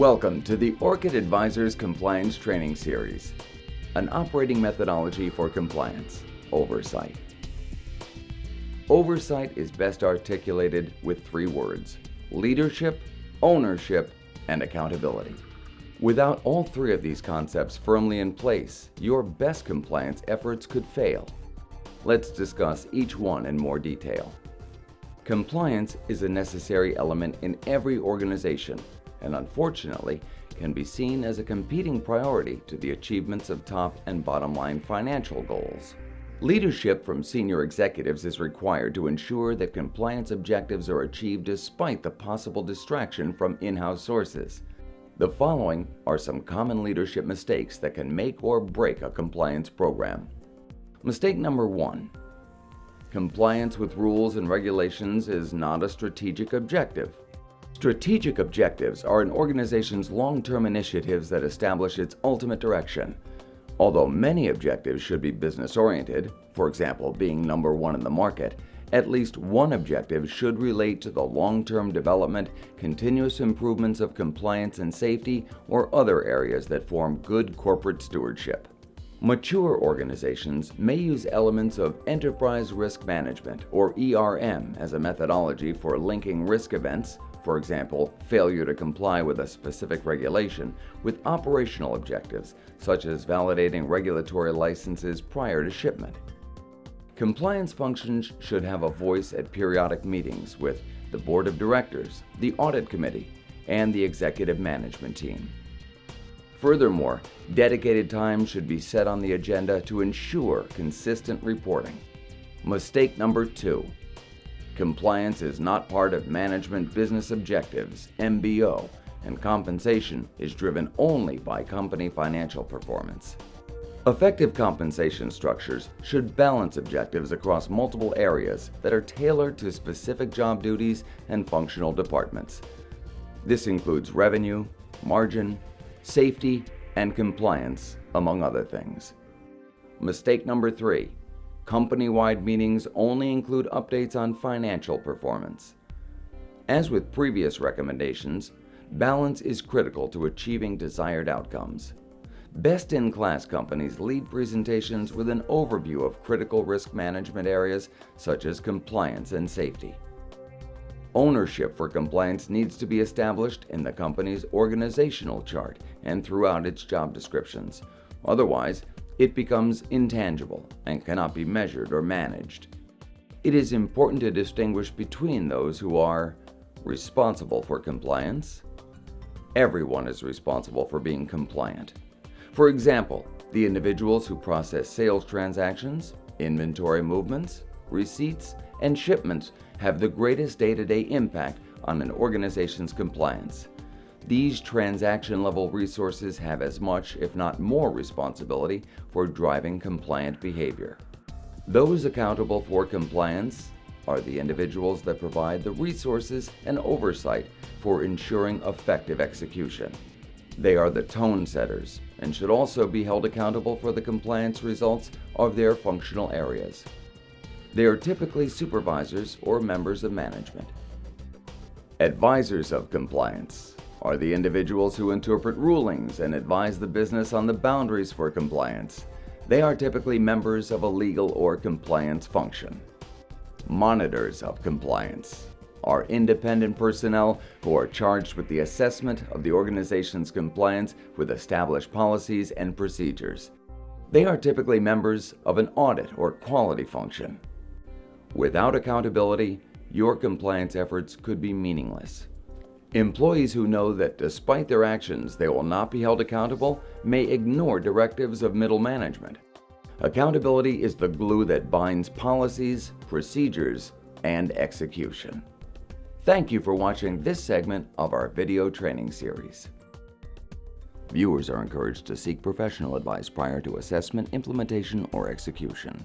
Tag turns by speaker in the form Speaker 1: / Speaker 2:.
Speaker 1: Welcome to the Orchid Advisors Compliance Training Series, an operating methodology for compliance, oversight. Oversight is best articulated with three words: leadership, ownership, and accountability. Without all three of these concepts firmly in place, your best compliance efforts could fail. Let's discuss each one in more detail. Compliance is a necessary element in every organization, and unfortunately can be seen as a competing priority to the achievements of top and bottom line financial goals. Leadership from senior executives is required to ensure that compliance objectives are achieved despite the possible distraction from in-house sources. The following are some common leadership mistakes that can make or break a compliance program. Mistake number 1. Compliance with rules and regulations is not a strategic objective. Strategic objectives are an organization's long-term initiatives that establish its ultimate direction. Although many objectives should be business-oriented, for example, being number one in the market, at least one objective should relate to the long-term development, continuous improvements of compliance and safety, or other areas that form good corporate stewardship. Mature organizations may use elements of enterprise risk management, or ERM, as a methodology for linking risk events, for example, failure to comply with a specific regulation, with operational objectives, such as validating regulatory licenses prior to shipment. Compliance functions should have a voice at periodic meetings with the Board of Directors, the Audit Committee, and the Executive Management Team. Furthermore, dedicated time should be set on the agenda to ensure consistent reporting. Mistake number 2. Compliance is not part of management business objectives, MBO, and compensation is driven only by company financial performance. Effective compensation structures should balance objectives across multiple areas that are tailored to specific job duties and functional departments. This includes revenue, margin, safety, and compliance, among other things. Mistake number 3. Company-wide meetings only include updates on financial performance. As with previous recommendations, balance is critical to achieving desired outcomes. Best-in-class companies lead presentations with an overview of critical risk management areas such as compliance and safety. Ownership for compliance needs to be established in the company's organizational chart and throughout its job descriptions. Otherwise, it becomes intangible and cannot be measured or managed. It is important to distinguish between those who are responsible for compliance. Everyone is responsible for being compliant. For example, the individuals who process sales transactions, inventory movements, receipts, and shipments have the greatest day-to-day impact on an organization's compliance. These transaction-level resources have as much, if not more, responsibility for driving compliant behavior. Those accountable for compliance are the individuals that provide the resources and oversight for ensuring effective execution. They are the tone setters and should also be held accountable for the compliance results of their functional areas. They are typically supervisors or members of management. Advisors of compliance are the individuals who interpret rulings and advise the business on the boundaries for compliance. They are typically members of a legal or compliance function. Monitors of compliance are independent personnel who are charged with the assessment of the organization's compliance with established policies and procedures. They are typically members of an audit or quality function. Without accountability, your compliance efforts could be meaningless. Employees who know that despite their actions they will not be held accountable may ignore directives of middle management. Accountability is the glue that binds policies, procedures, and execution. Thank you for watching this segment of our video training series. Viewers are encouraged to seek professional advice prior to assessment, implementation, or execution.